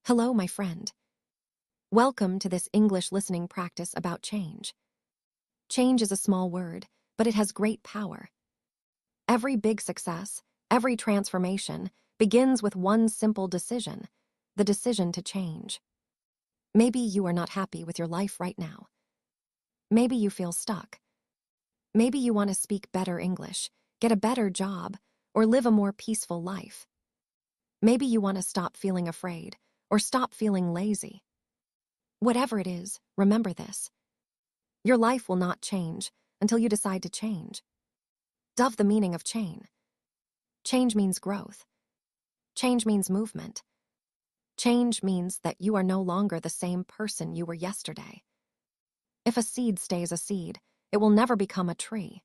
Hello, my friend. Welcome to this English listening practice about change. Change is a small word, but it has great power. Every big success, every transformation begins with one simple decision, the decision to change. Maybe you are not happy with your life right now. Maybe you feel stuck. Maybe you want to speak better English, get a better job, or live a more peaceful life. Maybe you want to stop feeling afraid or stop feeling lazy. Whatever it is, remember this. Your life will not change until you decide to change. Dove the meaning of change. Change means growth. Change means movement. Change means that you are no longer the same person you were yesterday. If a seed stays a seed, it will never become a tree.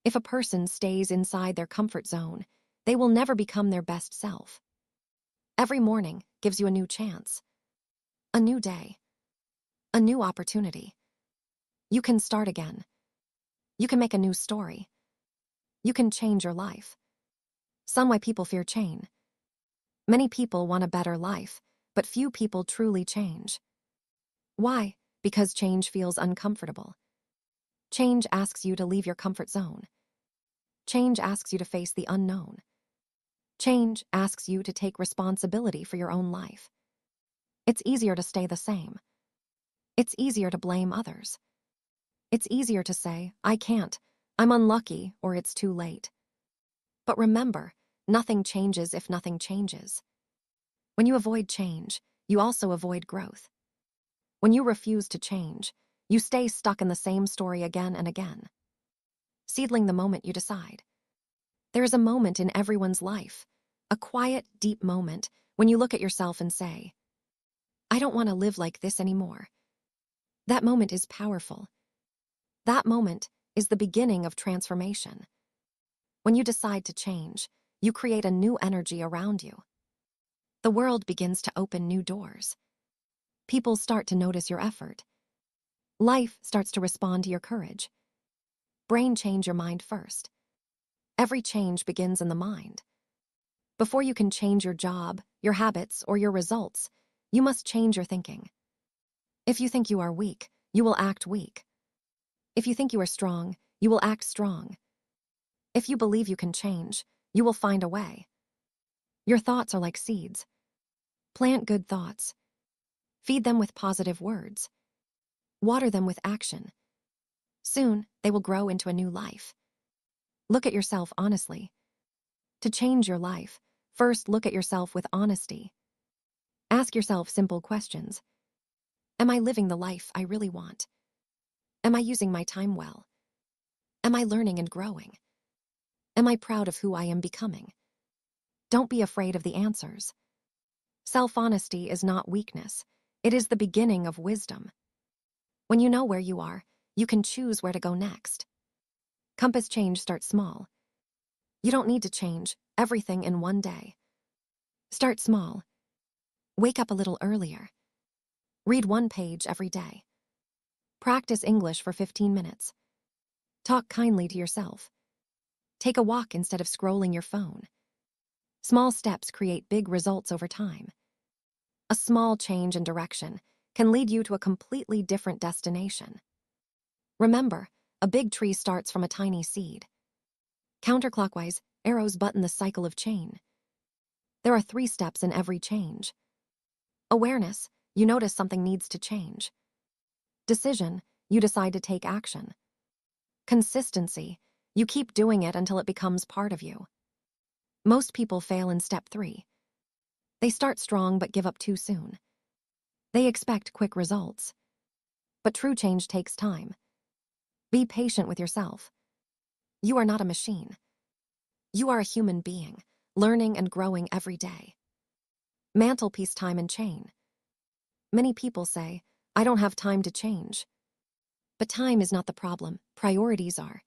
If a person stays inside their comfort zone, they will never become their best self. Every morning gives you a new chance, a new day, a new opportunity. You can start again. You can make a new story. You can change your life. Some why people fear change. Many people want a better life, but few people truly change. Why? Because change feels uncomfortable. Change asks you to leave your comfort zone. Change asks you to face the unknown. Change asks you to take responsibility for your own life. It's easier to stay the same. It's easier to blame others. It's easier to say, I can't, I'm unlucky, or it's too late. But remember, nothing changes if nothing changes. When you avoid change, you also avoid growth. When you refuse to change, you stay stuck in the same story again and again. Seedling the moment you decide. There is a moment in everyone's life, a quiet, deep moment when you look at yourself and say, I don't want to live like this anymore. That moment is powerful. That moment is the beginning of transformation. When you decide to change, you create a new energy around you. The world begins to open new doors. People start to notice your effort. Life starts to respond to your courage. Brain change your mind first. Every change begins in the mind. Before you can change your job, your habits, or your results, you must change your thinking. If you think you are weak, you will act weak. If you think you are strong, you will act strong. If you believe you can change, you will find a way. Your thoughts are like seeds. Plant good thoughts. Feed them with positive words. Water them with action. Soon, they will grow into a new life. Look at yourself honestly. To change your life, first look at yourself with honesty. Ask yourself simple questions. Am I living the life I really want? Am I using my time well? Am I learning and growing? Am I proud of who I am becoming? Don't be afraid of the answers. Self-honesty is not weakness. It is the beginning of wisdom. When you know where you are, you can choose where to go next. Compass change starts small. You don't need to change everything in one day. Start small. Wake up a little earlier. Read one page every day. Practice English for 15 minutes. Talk kindly to yourself. Take a walk instead of scrolling your phone. Small steps create big results over time. A small change in direction can lead you to a completely different destination. Remember, a big tree starts from a tiny seed. Counterclockwise, arrows button the cycle of change. There are 3 steps in every change. Awareness, you notice something needs to change. Decision, you decide to take action. Consistency, you keep doing it until it becomes part of you. Most people fail in step 3. They start strong but give up too soon. They expect quick results. But true change takes time. Be patient with yourself. You are not a machine. You are a human being, learning and growing every day. Mantelpiece time and chain. Many people say, I don't have time to change. But time is not the problem, priorities are.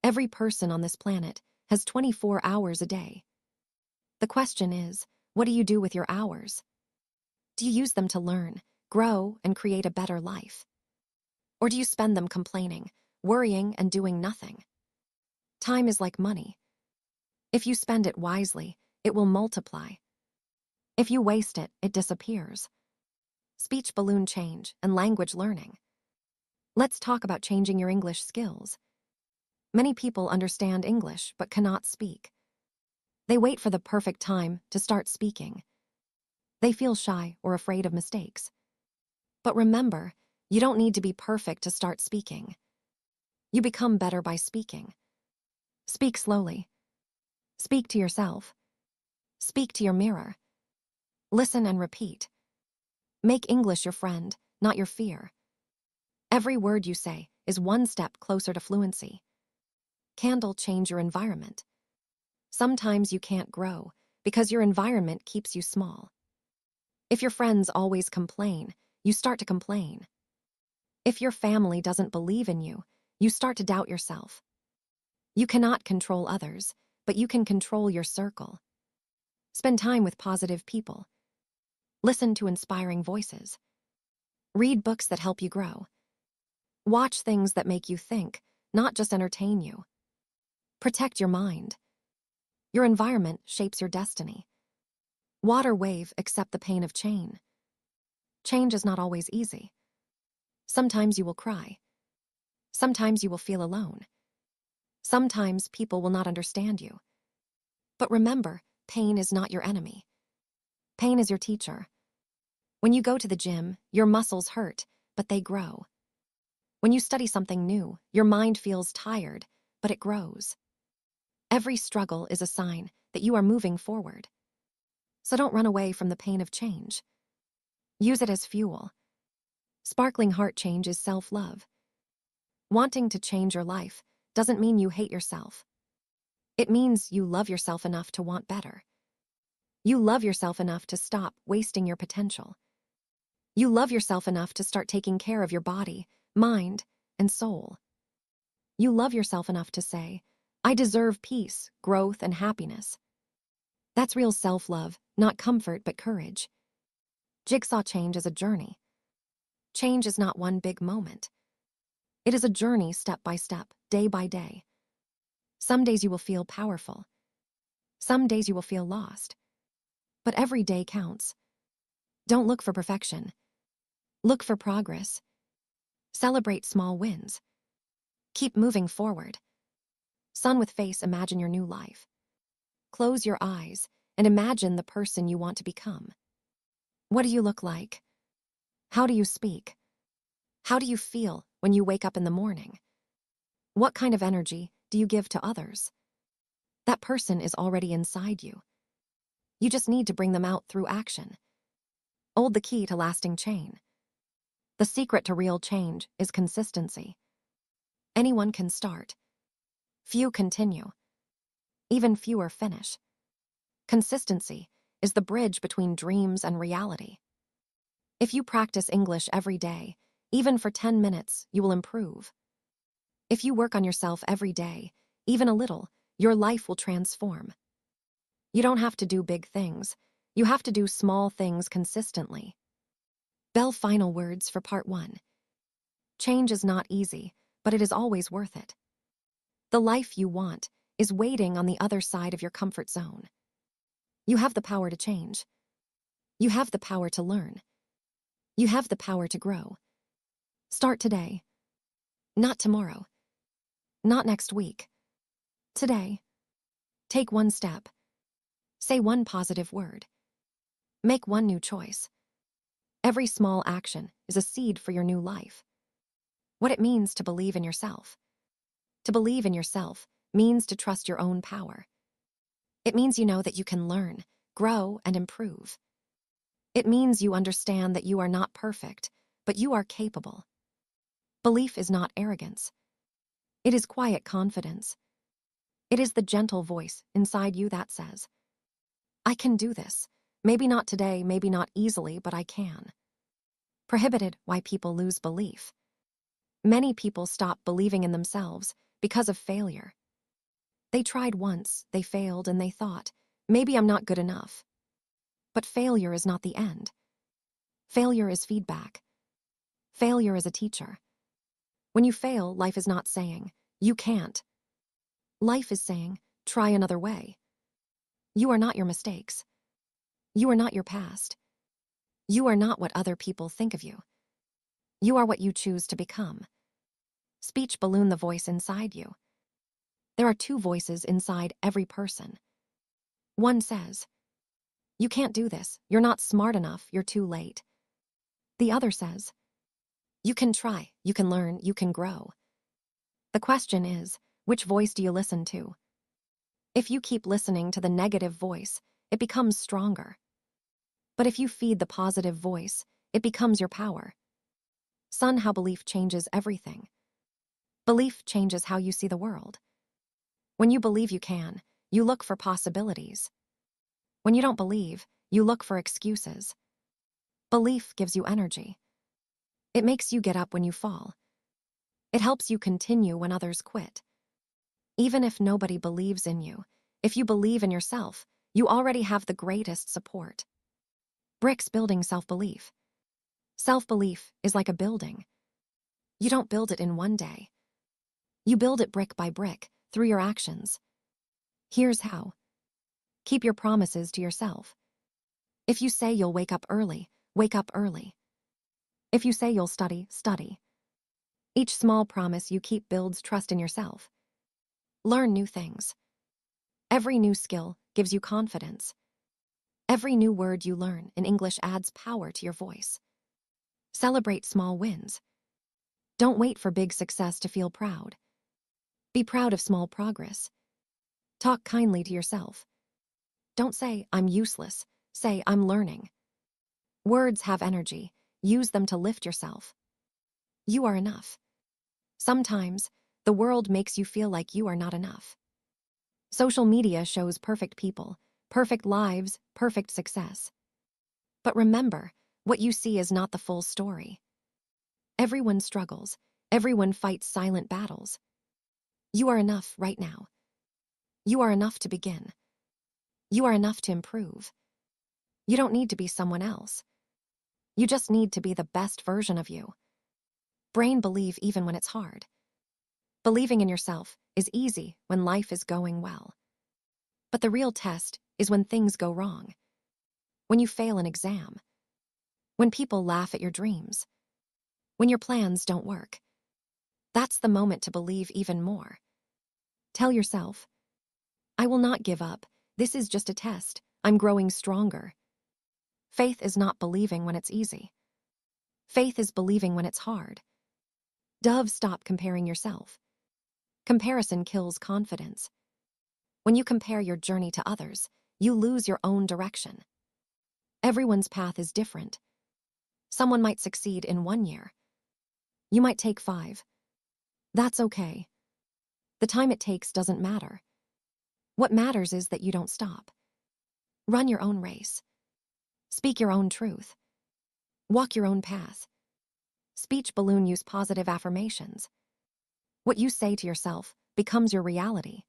Every person on this planet has 24 hours a day. The question is, what do you do with your hours? Do you use them to learn, grow, and create a better life? Or do you spend them complaining, worrying, and doing nothing? Time is like money. If you spend it wisely, it will multiply. If you waste it, it disappears. Speech balloon change and language learning. Let's talk about changing your English skills. Many people understand English but cannot speak. They wait for the perfect time to start speaking. They feel shy or afraid of mistakes. But remember, you don't need to be perfect to start speaking. You become better by speaking. Speak slowly. Speak to yourself. Speak to your mirror. Listen and repeat. Make English your friend, not your fear. Every word you say is one step closer to fluency. Candle change your environment. Sometimes you can't grow because your environment keeps you small. If your friends always complain, you start to complain. If your family doesn't believe in you, you start to doubt yourself. You cannot control others, but you can control your circle. Spend time with positive people. Listen to inspiring voices. Read books that help you grow. Watch things that make you think, not just entertain you. Protect your mind. Your environment shapes your destiny. Water wave, accept the pain of change. Change is not always easy. Sometimes you will cry. Sometimes you will feel alone. Sometimes people will not understand you. But remember, pain is not your enemy. Pain is your teacher. When you go to the gym, your muscles hurt, but they grow. When you study something new, your mind feels tired, but it grows. Every struggle is a sign that you are moving forward. So don't run away from the pain of change. Use it as fuel. Sparkling heart change is self-love. Wanting to change your life doesn't mean you hate yourself. It means you love yourself enough to want better. You love yourself enough to stop wasting your potential. You love yourself enough to start taking care of your body, mind, and soul. You love yourself enough to say, I deserve peace, growth, and happiness. That's real self-love, not comfort but courage. Jigsaw change is a journey. Change is not one big moment. It is a journey step by step, day by day. Some days you will feel powerful. Some days you will feel lost. But every day counts. Don't look for perfection. Look for progress. Celebrate small wins. Keep moving forward. Sun with face, imagine your new life. Close your eyes and imagine the person you want to become. What do you look like? How do you speak? How do you feel when you wake up in the morning? What kind of energy do you give to others? That person is already inside you. You just need to bring them out through action. Hold the key to lasting change. The secret to real change is consistency. Anyone can start. Few continue. Even fewer finish. Consistency is the bridge between dreams and reality. If you practice English every day, even for 10 minutes, you will improve. If you work on yourself every day, even a little, your life will transform. You don't have to do big things. You have to do small things consistently. Bell final words for part 1. Change is not easy, but it is always worth it. The life you want is waiting on the other side of your comfort zone. You have the power to change. You have the power to learn. You have the power to grow. Start today. Not tomorrow. Not next week. Today. Take one step. Say one positive word. Make one new choice. Every small action is a seed for your new life. What it means to believe in yourself. To believe in yourself means to trust your own power. It means you know that you can learn, grow, and improve. It means you understand that you are not perfect, but you are capable. Belief is not arrogance. It is quiet confidence. It is the gentle voice inside you that says, I can do this. Maybe not today, maybe not easily, but I can. Prohibited why people lose belief. Many people stop believing in themselves because of failure. They tried once, they failed, and they thought, maybe I'm not good enough. But failure is not the end. Failure is feedback. Failure is a teacher. When you fail, life is not saying, you can't. Life is saying, try another way. You are not your mistakes. You are not your past. You are not what other people think of you. You are what you choose to become. Speech balloon the voice inside you. There are two voices inside every person. One says, "You can't do this. You're not smart enough. You're too late." The other says, "You can try. You can learn. You can grow." The question is, which voice do you listen to? If you keep listening to the negative voice, it becomes stronger. But if you feed the positive voice, it becomes your power. Son, how belief changes everything. Belief changes how you see the world. When you believe you can, you look for possibilities. When you don't believe, you look for excuses. Belief gives you energy. It makes you get up when you fall. It helps you continue when others quit. Even if nobody believes in you, if you believe in yourself, you already have the greatest support. Bricks building self-belief. Self-belief is like a building. You don't build it in one day. You build it brick by brick, through your actions. Here's how. Keep your promises to yourself. If you say you'll wake up early, wake up early. If you say you'll study, study. Each small promise you keep builds trust in yourself. Learn new things. Every new skill gives you confidence. Every new word you learn in English adds power to your voice. Celebrate small wins. Don't wait for big success to feel proud. Be proud of small progress. Talk kindly to yourself. Don't say, "I'm useless." Say, "I'm learning." Words have energy. Use them to lift yourself. You are enough. Sometimes, the world makes you feel like you are not enough. Social media shows perfect people, perfect lives, perfect success. But remember, what you see is not the full story. Everyone struggles. Everyone fights silent battles. You are enough right now. You are enough to begin. You are enough to improve. You don't need to be someone else. You just need to be the best version of you. Brain believe even when it's hard. Believing in yourself is easy when life is going well. But the real test is when things go wrong. When you fail an exam. When people laugh at your dreams. When your plans don't work. That's the moment to believe even more. Tell yourself, "I will not give up. This is just a test. I'm growing stronger." Faith is not believing when it's easy. Faith is believing when it's hard. Stop comparing yourself. Comparison kills confidence. When you compare your journey to others, you lose your own direction. Everyone's path is different. Someone might succeed in 1 year. You might take 5. That's okay. The time it takes doesn't matter. What matters is that you don't stop. Run your own race. Speak your own truth. Walk your own path. Speech balloon use positive affirmations. What you say to yourself becomes your reality.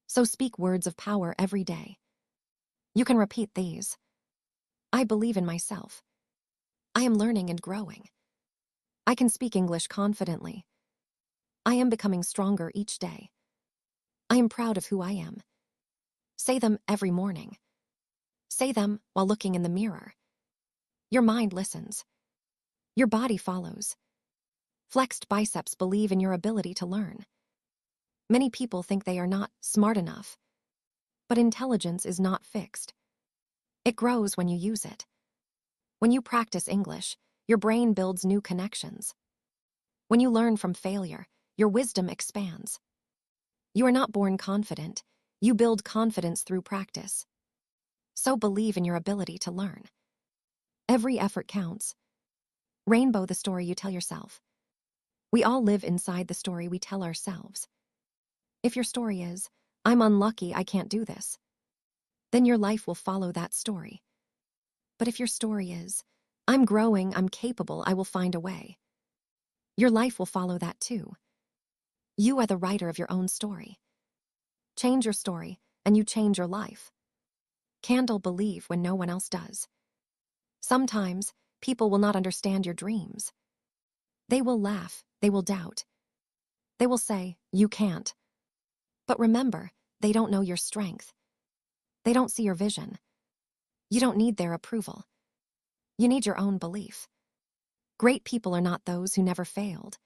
So speak words of power every day. You can repeat these. I believe in myself. I am learning and growing. I can speak English confidently. I am becoming stronger each day. I am proud of who I am. Say them every morning. Say them while looking in the mirror. Your mind listens. Your body follows. Flexed biceps believe in your ability to learn. Many people think they are not smart enough. But intelligence is not fixed. It grows when you use it. When you practice English, your brain builds new connections. When you learn from failure, your wisdom expands. You are not born confident. You build confidence through practice. So believe in your ability to learn. Every effort counts. Rainbow the story you tell yourself. We all live inside the story we tell ourselves. If your story is, "I'm unlucky, I can't do this," then your life will follow that story. But if your story is, "I'm growing, I'm capable, I will find a way," your life will follow that too. You are the writer of your own story. Change your story, and you change your life. Candle believe when no one else does. Sometimes, people will not understand your dreams. They will laugh, they will doubt. They will say, "You can't." But remember, they don't know your strength. They don't see your vision. You don't need their approval. You need your own belief. Great people are not those who never failed.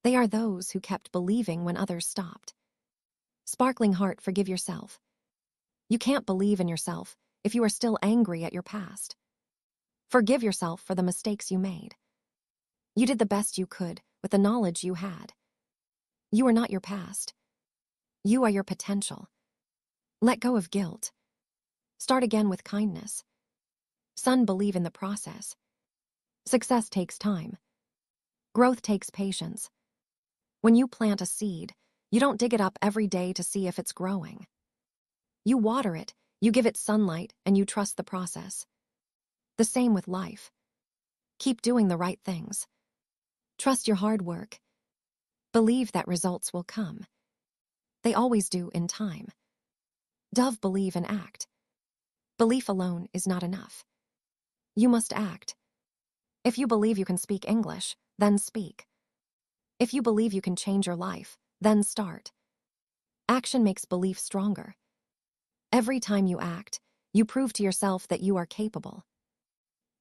They are those who kept believing when others stopped. Sparkling heart, forgive yourself. You can't believe in yourself if you are still angry at your past. Forgive yourself for the mistakes you made. You did the best you could with the knowledge you had. You are not your past. You are your potential. Let go of guilt. Start again with kindness. Son, believe in the process. Success takes time. Growth takes patience. When you plant a seed, you don't dig it up every day to see if it's growing. You water it, you give it sunlight, and you trust the process. The same with life. Keep doing the right things. Trust your hard work. Believe that results will come. They always do in time. Dove, believe and act. Belief alone is not enough. You must act. If you believe you can speak English, then speak. If you believe you can change your life, then start. Action makes belief stronger. Every time you act, you prove to yourself that you are capable.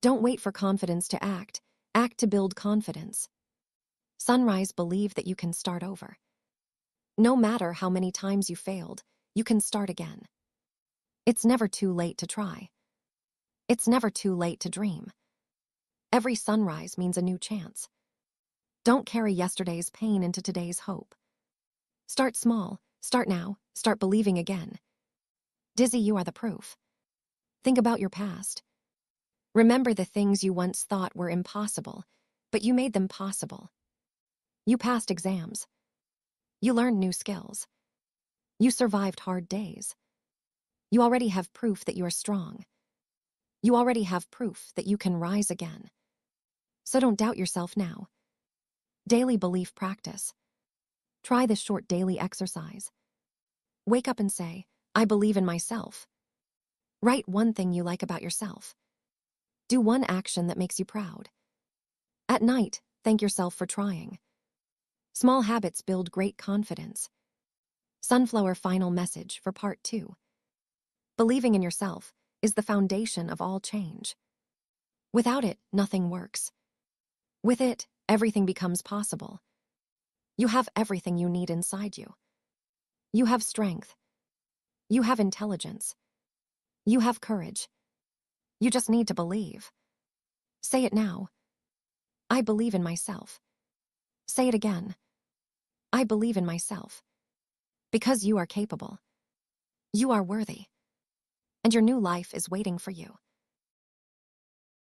Don't wait for confidence to act. Act to build confidence. Sunrise, believe that you can start over. No matter how many times you failed, you can start again. It's never too late to try. It's never too late to dream. Every sunrise means a new chance. Don't carry yesterday's pain into today's hope. Start small, start now, start believing again. Dizzy, you are the proof. Think about your past. Remember the things you once thought were impossible, but you made them possible. You passed exams. You learned new skills. You survived hard days. You already have proof that you are strong. You already have proof that you can rise again. So don't doubt yourself now. Daily belief practice. Try this short daily exercise. Wake up and say, I believe in myself. Write one thing you like about yourself. Do one action that makes you proud. At night, thank yourself for trying. Small habits build great confidence. Sunflower final message for part 2. Believing in yourself is the foundation of all change. Without it, nothing works. With it, everything becomes possible. You have everything you need inside you. You have strength. You have intelligence. You have courage. You just need to believe. Say it now. I believe in myself. Say it again. I believe in myself. Because you are capable. You are worthy. And your new life is waiting for you.